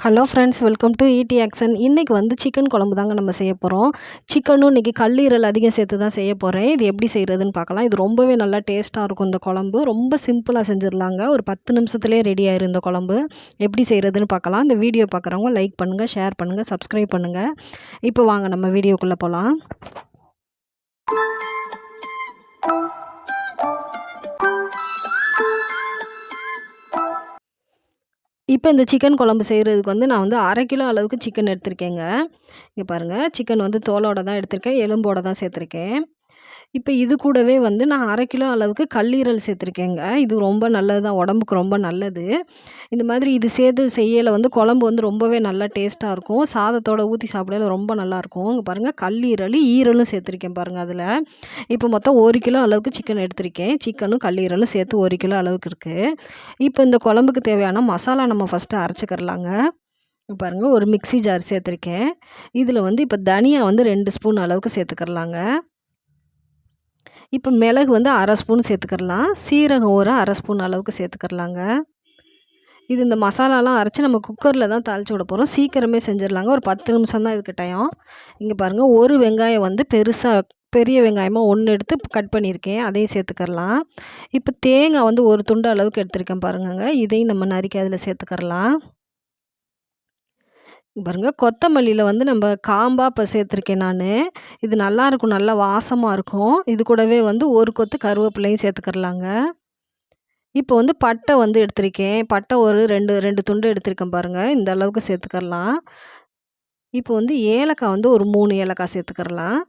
Hello friends, welcome to ED action. இன்றைக்கி வந்து chicken குழம்பு தாங்க நம்ம செய்ய போகிறோம். சிக்கனும் இன்றைக்கி கல்லீரல் அதிகம் சேர்த்து தான் செய்ய போகிறேன். இது எப்படி செய்கிறதுன்னு பார்க்கலாம். இது ரொம்பவே நல்லா டேஸ்ட்டாக இருக்கும். இந்த குழம்பு ரொம்ப சிம்பிளாக செஞ்சிடலாங்க. ஒரு 10 நிமிஷத்துலேயே ரெடி ஆயிரும் இந்த குழம்பு. எப்படி செய்கிறதுன்னு பார்க்கலாம். இந்த வீடியோ பார்க்குறவங்க லைக் பண்ணுங்கள், ஷேர் பண்ணுங்கள், சப்ஸ்கிரைப் பண்ணுங்கள். இப்போ வாங்க நம்ம வீடியோக்குள்ளே போகலாம். இப்போ இந்த சிக்கன் குழம்பு செய்கிறதுக்கு வந்து நான் வந்து 1/2 கிலோ அளவுக்கு சிக்கன் எடுத்திருக்கேங்க. இங்கே பாருங்கள், சிக்கன் வந்து தோலோடு தான் எடுத்திருக்கேன், எலும்போடு தான் சேர்த்துருக்கேன். இப்போ இது கூடவே வந்து நான் 1/2 கிலோ அளவுக்கு கல்லீரல் சேர்த்துருக்கேங்க. இது ரொம்ப நல்லது தான், உடம்புக்கு ரொம்ப நல்லது. இந்த மாதிரி இது சேர்த்து செய்யலை வந்து குழம்பு வந்து ரொம்பவே நல்லா டேஸ்ட்டாக இருக்கும். சாதத்தோடு ஊற்றி சாப்பிடல ரொம்ப நல்லாயிருக்கும். இங்கே பாருங்கள், கல்லீரல் ஈரலும் சேர்த்துருக்கேன் பாருங்கள் அதில். இப்போ மொத்தம் 1 கிலோ அளவுக்கு சிக்கன் எடுத்திருக்கேன். சிக்கனும் கல்லீரலும் சேர்த்து 1 கிலோ அளவுக்கு இருக்குது. இப்போ இந்த குழம்புக்கு தேவையான மசாலா நம்ம ஃபஸ்ட்டு அரைச்சிக்கிறலாங்க. பாருங்கள், ஒரு மிக்ஸி ஜார் சேர்த்துருக்கேன். இதில் வந்து இப்போ தனியா வந்து 2 ஸ்பூன் அளவுக்கு சேர்த்துக்கிறலாங்க. இப்போ மிளகு வந்து 1/2 ஸ்பூன் சேர்த்துக்கிறலாம். சீரகம் ஒரு 1/2 ஸ்பூன் அளவுக்கு சேர்த்துக்கிறலாங்க. இது இந்த மசாலாலாம் அரைச்சி நம்ம குக்கரில் தான் தாளித்து விட போகிறோம். சீக்கிரமே செஞ்சிடலாங்க. ஒரு 10 நிமிஷம் தான் இதுக்கு டைம். இங்கே பாருங்கள், ஒரு வெங்காயம் வந்து பெரிய வெங்காயமாக 1 எடுத்து கட் பண்ணியிருக்கேன். அதையும் சேர்த்துக்கிறலாம். இப்போ தேங்காய் வந்து ஒரு துண்டு அளவுக்கு எடுத்திருக்கேன் பாருங்கங்க. இதையும் நம்ம நறுக்கி அதில் சேர்த்துக்கிறலாம். பாருங்க, கொத்தமல்லியில் வந்து நம்ம காம்பா இப்போ சேர்த்துருக்கேன் நான். இது நல்லாயிருக்கும், நல்லா வாசமாக இருக்கும். இது கூடவே வந்து ஒரு கொத்து கருவேப்பிலையும் சேர்த்துக்கிறலாங்க. இப்போ வந்து பட்டை வந்து எடுத்திருக்கேன். பட்டை ஒரு 2 துண்டு எடுத்திருக்கேன் பாருங்கள். இந்த அளவுக்கு சேர்த்துக்கிறலாம். இப்போ வந்து ஏலக்காய் வந்து ஒரு 3 ஏலக்காய் சேர்த்துக்கிறலாம்.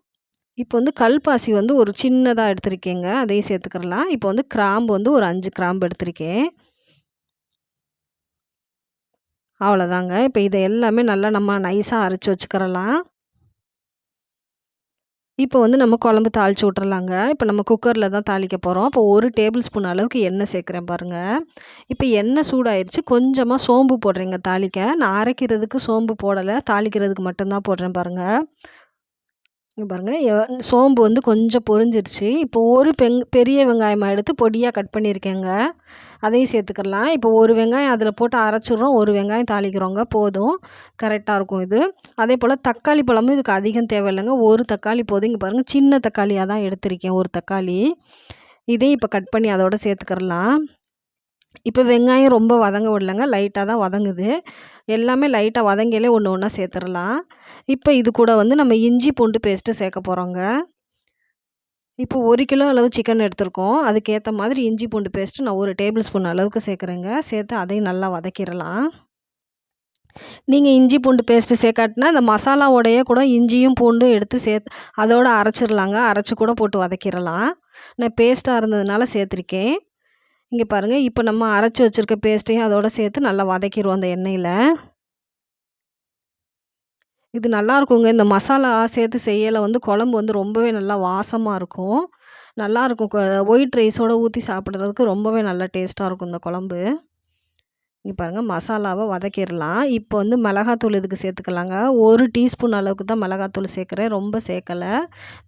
இப்போ வந்து கல்பாசி வந்து ஒரு சின்னதாக எடுத்திருக்கேங்க. அதையும் சேர்த்துக்கிறலாம். இப்போ வந்து கிராம்பு வந்து ஒரு 5 கிராம்பு எடுத்திருக்கேன். அவ்வளோதாங்க. இப்போ இதை எல்லாமே நல்லா நம்ம நைஸாக அரைச்சி வச்சுக்கிறலாம். இப்போ வந்து நம்ம குழம்பு தாளித்து விட்றலாங்க. இப்போ நம்ம குக்கரில் தான் தாளிக்க போகிறோம். இப்போ 1 டேபிள் ஸ்பூன் அளவுக்கு எண்ணெய் சேர்க்குறேன் பாருங்கள். இப்போ எண்ணெய் சூடாயிருச்சு. கொஞ்சமாக சோம்பு போடுறேங்க தாளிக்க. நான் அரைக்கிறதுக்கு சோம்பு போடலை, தாளிக்கிறதுக்கு மட்டும்தான் போடுறேன் பாருங்கள். இங்கே பாருங்கள், சோம்பு வந்து கொஞ்சம் பொரிஞ்சிருச்சு. இப்போ ஒரு பெரிய வெங்காயமாக எடுத்து பொடியாக கட் பண்ணியிருக்கேங்க. அதையும் சேர்த்துக்கலாம். இப்போ ஒரு வெங்காயம் அதில் போட்டு அரைச்சிடுறோம், ஒரு வெங்காயம் தாளிக்கிறோங்க, போதும். கரெக்டாக இருக்கும் இது. அதே போல் தக்காளி பழமும் இதுக்கு அதிகம் தேவையில்லைங்க. ஒரு தக்காளி போதும். இங்கே பாருங்கள், சின்ன தக்காளியாக தான் எடுத்திருக்கேன், ஒரு தக்காளி. இதையும் இப்போ கட் பண்ணி அதோட சேர்த்துக்கிறலாம். இப்போ வெங்காயம் ரொம்ப வதங்க விடலைங்க, லைட்டாக தான் வதங்குது. எல்லாமே லைட்டாக வதங்கிலே ஒன்று ஒன்றா சேர்த்துடலாம். இப்போ இது கூட வந்து நம்ம இஞ்சி பூண்டு பேஸ்ட்டு சேர்க்க போகிறோங்க. இப்போ 1 கிலோ அளவு சிக்கன் எடுத்திருக்கோம். அதுக்கேற்ற மாதிரி இஞ்சி பூண்டு பேஸ்ட்டு நான் 1 டேபிள் ஸ்பூன் அளவுக்கு சேர்க்குறேங்க. சேர்த்து அதையும் நல்லா வதக்கிடலாம். நீங்கள் இஞ்சி பூண்டு பேஸ்ட்டு சேர்க்காட்டினா இந்த மசாலாவோடையே கூட இஞ்சியும் பூண்டும் எடுத்து அதோடு அரைச்சிடலாங்க. அரைச்சி கூட போட்டு வதக்கிடலாம். நான் பேஸ்ட்டாக இருந்ததுனால சேர்த்துருக்கேன். இங்கே பாருங்கள், இப்போ நம்ம அரைச்சி வச்சுருக்க பேஸ்ட்டையும் அதோட சேர்த்து நல்லா வதக்கிடுவோம் அந்த எண்ணெயில். இது நல்லாயிருக்குங்க. இந்த மசாலா சேர்த்து செய்யலை வந்து குழம்பு வந்து ரொம்பவே நல்லா வாசமாக இருக்கும். நல்லாயிருக்கும். ஒயிட் ரைஸோடு ஊற்றி சாப்பிட்றதுக்கு ரொம்பவே நல்லா டேஸ்ட்டாக இருக்கும் இந்த குழம்பு. இங்கே பாருங்கள், மசாலாவை வதக்கிடலாம். இப்போ வந்து மிளகாத்தூள் இதுக்கு சேர்த்துக்கலாங்க. 1 டீஸ்பூன் அளவுக்கு தான் மிளகாத்தூள் சேர்க்குறேன், ரொம்ப சேர்க்கலை.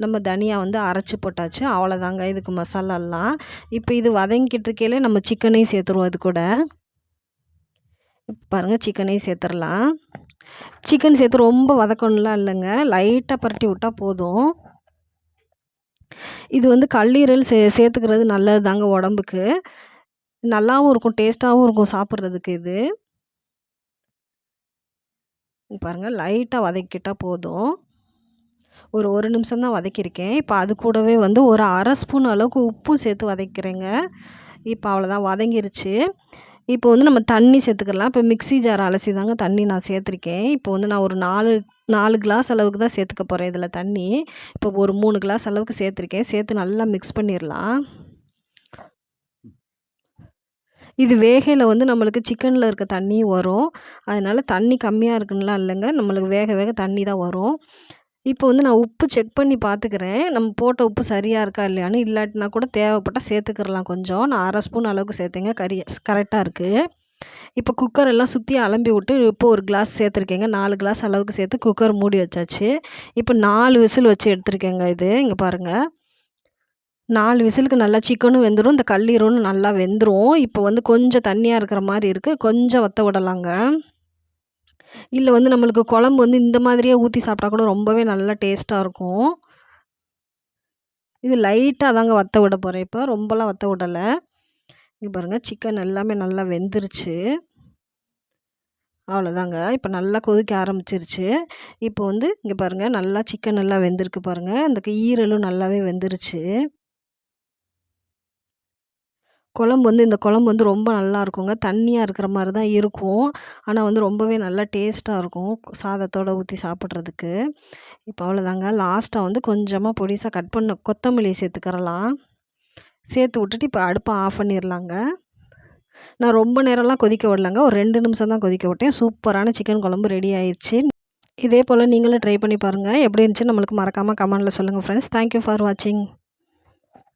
நம்ம தனியாக வந்து அரைச்சி போட்டாச்சு, அவ்வளோதாங்க இதுக்கு மசாலாலாம். இப்போ இது வதங்கிட்டு இருக்கையிலே நம்ம சிக்கனையும் சேர்த்துருவோம் இது கூட. பாருங்கள், சிக்கனையும் சேர்த்துடலாம். சிக்கன் சேர்த்து ரொம்ப வதக்கணும்லாம் இல்லைங்க, லைட்டாக பரட்டி விட்டால் போதும். இது வந்து கல்லீரல் சேர்த்துக்கிறது நல்லது தாங்க உடம்புக்கு. நல்லாவும் இருக்கும், டேஸ்ட்டாகவும் இருக்கும் சாப்பிட்றதுக்கு இது. பாருங்கள், லைட்டாக வதக்கிட்டால் போதும். ஒரு நிமிஷம் தான் வதக்கியிருக்கேன். இப்போ அது கூடவே வந்து ஒரு 1/2 ஸ்பூன் அளவுக்கு உப்பும் சேர்த்து வதக்கிறேங்க. இப்போ அவ்வளோதான், வதங்கிருச்சு. இப்போ வந்து நம்ம தண்ணி சேர்த்துக்கலாம். இப்போ மிக்ஸி ஜார் அலசி தாங்க தண்ணி நான் சேர்த்துருக்கேன். இப்போ வந்து நான் ஒரு 4 கிளாஸ் அளவுக்கு தான் சேர்த்துக்க போகிறேன் இதில் தண்ணி. இப்போ ஒரு 3 கிளாஸ் அளவுக்கு சேர்த்துருக்கேன். சேர்த்து நல்லா மிக்ஸ் பண்ணிடலாம். இது வேகையில் வந்து நம்மளுக்கு சிக்கனில் இருக்க தண்ணியும் வரும். அதனால் தண்ணி கம்மியாக இருக்குன்னுலாம் இல்லைங்க, நம்மளுக்கு வேக வேக தண்ணி தான் வரும். இப்போ வந்து நான் உப்பு செக் பண்ணி பார்த்துக்கிறேன். நம்ம போட்ட உப்பு சரியாக இருக்கா இல்லையான்னு. இல்லாட்டினா கூட தேவைப்பட்டால் சேர்த்துக்கிறலாம் கொஞ்சம். நான் 1/2 ஸ்பூன் அளவுக்கு சேர்த்தேங்க. கரெக்டாக இருக்குது. இப்போ குக்கர் எல்லாம் சுற்றி அலம்பி விட்டு இப்போ ஒரு கிளாஸ் சேர்த்துருக்கேங்க. 4 கிளாஸ் அளவுக்கு சேர்த்து குக்கர் மூடி வச்சாச்சு. இப்போ 4 விசில் வச்சு எடுத்துருக்கேங்க இது. இங்கே பாருங்கள், 4 விசிலுக்கு நல்லா சிக்கனும் வெந்துடும், இந்த கல்லீரலும் நல்லா வெந்துடும். இப்போ வந்து கொஞ்சம் தண்ணியாக இருக்கிற மாதிரி இருக்குது, கொஞ்சம் வற்ற விடலாங்க. இல்ல வந்து நம்மளுக்கு குழம்பு வந்து இந்த மாதிரியே ஊத்தி சாப்பிட்டா கூட ரொம்பவே நல்லா டேஸ்ட்டா இருக்கும். இது லைட்டா தாங்க வத்த விட போறேன் இப்ப. ரொம்பலாம் வத்த விடல. இங்க பாருங்க சிக்கன் எல்லாமே நல்லா வெந்துருச்சு. அவ்வளோதாங்க. இப்ப நல்லா கொதிக்க ஆரம்பிச்சிருச்சு. இப்போ வந்து இங்க பாருங்க நல்லா சிக்கன் நல்லா வெந்திருக்கு பாருங்க. அந்த ஈரலும் நல்லாவே வெந்துருச்சு. இந்த குழம்பு வந்து ரொம்ப நல்லாருக்குங்க. தண்ணியா இருக்கிற மாரி தான் இருக்கும். ஆனா வந்து ரொம்பவே நல்லா டேஸ்ட்டா இருக்கும். சாதத்தோட ஊத்தி சாப்பிட்றதுக்கு. இப்போ அவ்வளோதாங்க. லாஸ்ட்டா வந்து கொஞ்சமா பொடிசா கட் பண்ண கொத்தமல்லி சேர்த்துக்கிறலாம். சேர்த்து விட்டுட்டு இப்போ அடுப்ப ஆஃப் பண்ணிரலாங்க. நான் ரொம்ப நேரம்லாம் கொதிக்க விடலங்க. ஒரு 2 நிமிஷம் தான் கொதிக்க விட்டேன். சூப்பரான சிக்கன் குழம்பு ரெடி ஆயிருச்சு. இதே போல நீங்களும் ட்ரை பண்ணி பாருங்க. எப்படி இருந்துச்சுன்னு நம்மளுக்கு மறக்காம கமெண்ட்ல சொல்லுங்க ஃப்ரெண்ட்ஸ். தேங்க் யூ ஃபார் வாட்சிங்.